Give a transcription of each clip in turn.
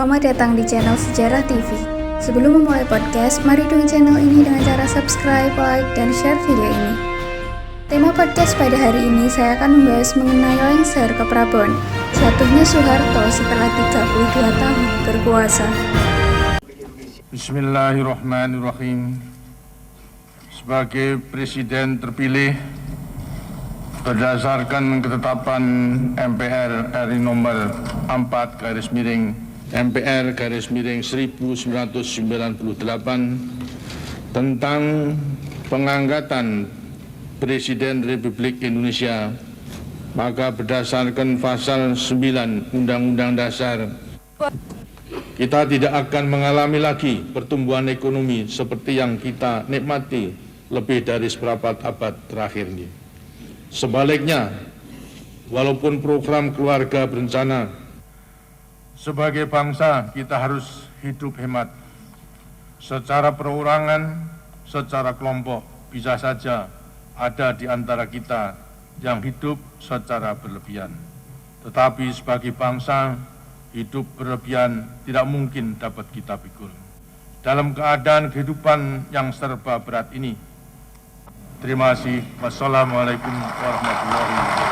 Selamat datang di channel Sejarah TV. Sebelum memulai podcast, mari dukung channel ini dengan cara subscribe, like, dan share video ini. Tema podcast pada hari ini saya akan membahas mengenai lengser ke Prabon, jatuhnya Soeharto setelah 32 tahun berkuasa. Bismillahirrahmanirrahim. Sebagai Presiden terpilih berdasarkan ketetapan MPR RI nomor 4/MPR/1998 tentang pengangkatan Presiden Republik Indonesia, maka berdasarkan pasal 9 Undang-Undang Dasar, kita tidak akan mengalami lagi pertumbuhan ekonomi seperti yang kita nikmati lebih dari seperempat abad terakhir ini. Sebaliknya, walaupun program keluarga berencana, sebagai bangsa kita harus hidup hemat. Secara perorangan, secara kelompok, bisa saja ada di antara kita yang hidup secara berlebihan. Tetapi sebagai bangsa, hidup berlebihan tidak mungkin dapat kita pikul. Dalam keadaan kehidupan yang serba berat ini, terima kasih. Wassalamualaikum warahmatullahi wabarakatuh.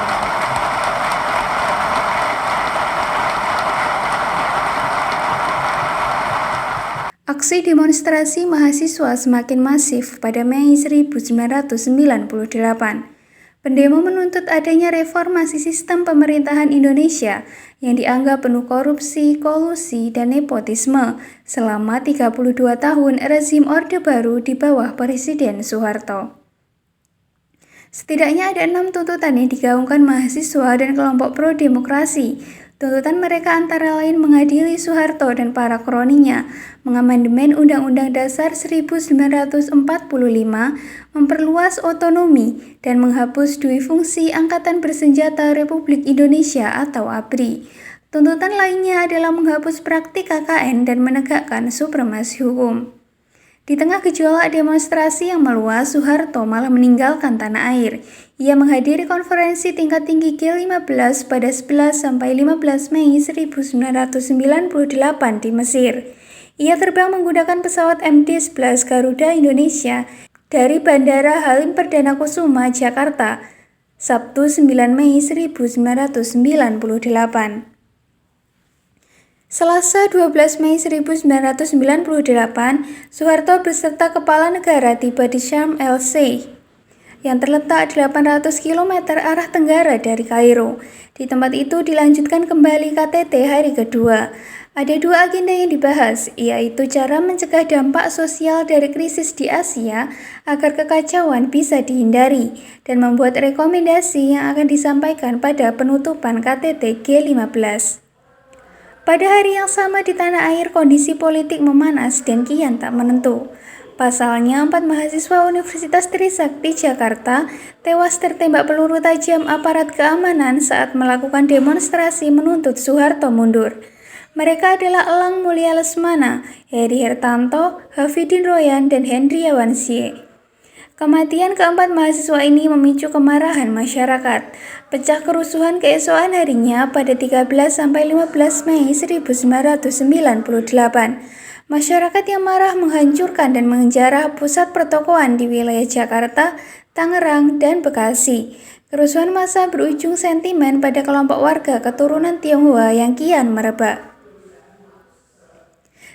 Aksi demonstrasi mahasiswa semakin masif pada Mei 1998. Pendemo menuntut adanya reformasi sistem pemerintahan Indonesia yang dianggap penuh korupsi, kolusi, dan nepotisme selama 32 tahun rezim Orde Baru di bawah Presiden Soeharto. Setidaknya ada 6 tuntutan yang digaungkan mahasiswa dan kelompok pro-demokrasi. Tuntutan mereka antara lain mengadili Soeharto dan para kroninya, mengamandemen Undang-Undang Dasar 1945, memperluas otonomi, dan menghapus dui fungsi Angkatan Bersenjata Republik Indonesia atau ABRI. Tuntutan lainnya adalah menghapus praktik KKN dan menegakkan supremasi hukum. Di tengah gejolak demonstrasi yang meluas, Soeharto malah meninggalkan tanah air. Ia menghadiri konferensi tingkat tinggi G15 pada 11-15 Mei 1998 di Mesir. Ia terbang menggunakan pesawat MD-11 Garuda Indonesia dari Bandara Halim Perdana Kusuma, Jakarta, Sabtu 9 Mei 1998. Selasa 12 Mei 1998, Soeharto beserta kepala negara tiba di Sharm el-Sheikh yang terletak 800 km arah tenggara dari Kairo. Di tempat itu dilanjutkan kembali KTT hari kedua. Ada 2 agenda yang dibahas, yaitu cara mencegah dampak sosial dari krisis di Asia agar kekacauan bisa dihindari, dan membuat rekomendasi yang akan disampaikan pada penutupan KTT G15. Pada hari yang sama di tanah air kondisi politik memanas dan kian tak menentu. Pasalnya 4 mahasiswa Universitas Trisakti Jakarta tewas tertembak peluru tajam aparat keamanan saat melakukan demonstrasi menuntut Soeharto mundur. Mereka adalah Elang Mulia Lesmana, Heri Hertanto, Hafidin Royan, dan Hendriawan Sie. Kematian keempat mahasiswa ini memicu kemarahan masyarakat. Pecah kerusuhan keesokan harinya pada 13-15 Mei 1998. Masyarakat yang marah menghancurkan dan menjarah pusat pertokoan di wilayah Jakarta, Tangerang, dan Bekasi. Kerusuhan massa berujung sentimen pada kelompok warga keturunan Tionghoa yang kian merebak.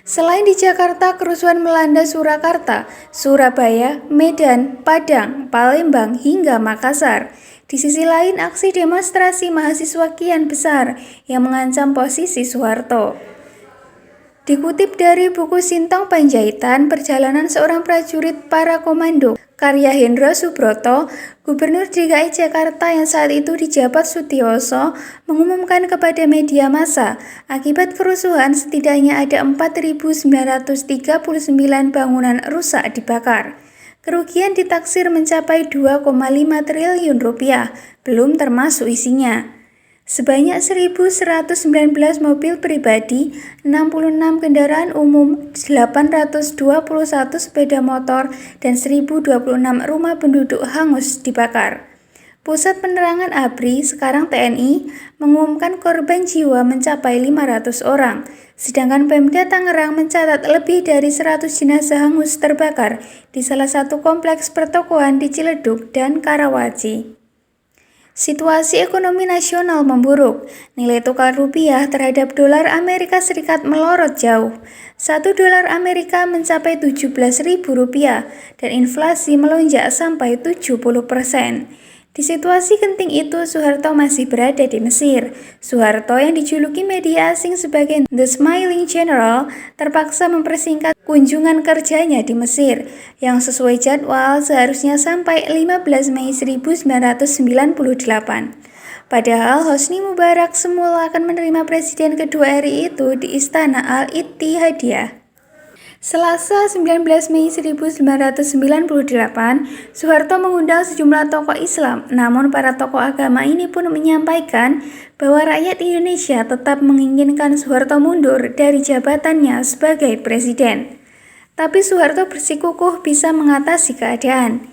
Selain di Jakarta, kerusuhan melanda Surakarta, Surabaya, Medan, Padang, Palembang, hingga Makassar. Di sisi lain, aksi demonstrasi mahasiswa kian besar yang mengancam posisi Soeharto. Dikutip dari buku Sintong Panjaitan, Perjalanan Seorang Prajurit Para Komando, karya Hendra Subroto, Gubernur DKI Jakarta yang saat itu dijabat Sutioso mengumumkan kepada media massa, akibat kerusuhan setidaknya ada 4.939 bangunan rusak dibakar. Kerugian ditaksir mencapai 2,5 triliun rupiah, belum termasuk isinya. Sebanyak 1.119 mobil pribadi, 66 kendaraan umum, 821 sepeda motor, dan 1.026 rumah penduduk hangus dibakar. Pusat Penerangan ABRI, sekarang TNI, mengumumkan korban jiwa mencapai 500 orang, sedangkan Pemda Tangerang mencatat lebih dari 100 jenazah hangus terbakar di salah satu kompleks pertokoan di Ciledug dan Karawaci. Situasi ekonomi nasional memburuk. Nilai tukar rupiah terhadap dolar Amerika Serikat melorot jauh. 1 dolar Amerika mencapai Rp17.000 dan inflasi melonjak sampai 70%. Di situasi genting itu, Soeharto masih berada di Mesir. Soeharto yang dijuluki media asing sebagai The Smiling General terpaksa mempersingkat kunjungan kerjanya di Mesir, yang sesuai jadwal seharusnya sampai 15 Mei 1998. Padahal Hosni Mubarak semula akan menerima presiden kedua RI itu di Istana Al-Ittihadiyah. Selasa 19 Mei 1998, Soeharto mengundang sejumlah tokoh Islam, namun para tokoh agama ini pun menyampaikan bahwa rakyat Indonesia tetap menginginkan Soeharto mundur dari jabatannya sebagai presiden. Tapi Soeharto bersikukuh bisa mengatasi keadaan.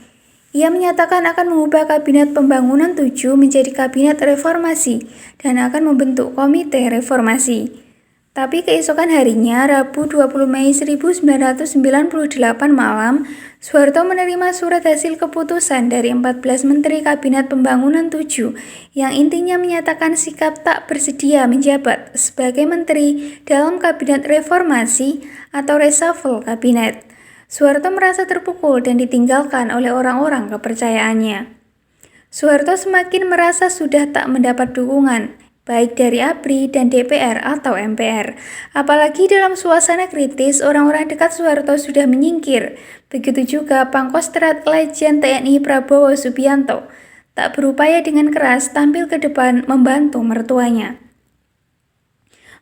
Ia menyatakan akan mengubah Kabinet Pembangunan 7 menjadi Kabinet Reformasi dan akan membentuk Komite Reformasi. Tapi keesokan harinya, Rabu 20 Mei 1998 malam, Soeharto menerima surat hasil keputusan dari 14 Menteri Kabinet Pembangunan 7 yang intinya menyatakan sikap tak bersedia menjabat sebagai menteri dalam Kabinet Reformasi atau reshuffle kabinet. Soeharto merasa terpukul dan ditinggalkan oleh orang-orang kepercayaannya. Soeharto semakin merasa sudah tak mendapat dukungan, baik dari ABRI dan DPR atau MPR. Apalagi dalam suasana kritis, orang-orang dekat Soeharto sudah menyingkir. Begitu juga Pangkostrat Legend TNI Prabowo Subianto tak berupaya dengan keras tampil ke depan membantu mertuanya.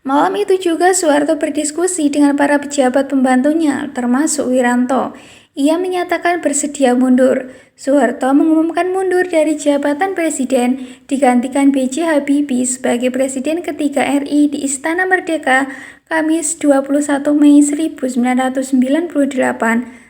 Malam itu juga Soeharto berdiskusi dengan para pejabat pembantunya, termasuk Wiranto. Ia menyatakan bersedia mundur. Soeharto mengumumkan mundur dari jabatan presiden, digantikan B.J. Habibie sebagai presiden ketiga RI di Istana Merdeka, Kamis 21 Mei 1998,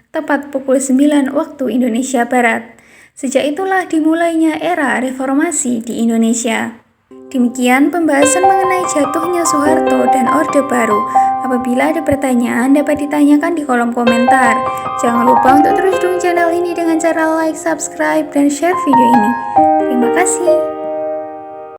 tepat pukul 9 waktu Indonesia Barat. Sejak itulah dimulainya era reformasi di Indonesia. Demikian pembahasan mengenai jatuhnya Soeharto dan Orde Baru. Apabila ada pertanyaan, dapat ditanyakan di kolom komentar. Jangan lupa untuk terus dukung channel ini dengan cara like, subscribe, dan share video ini. Terima kasih.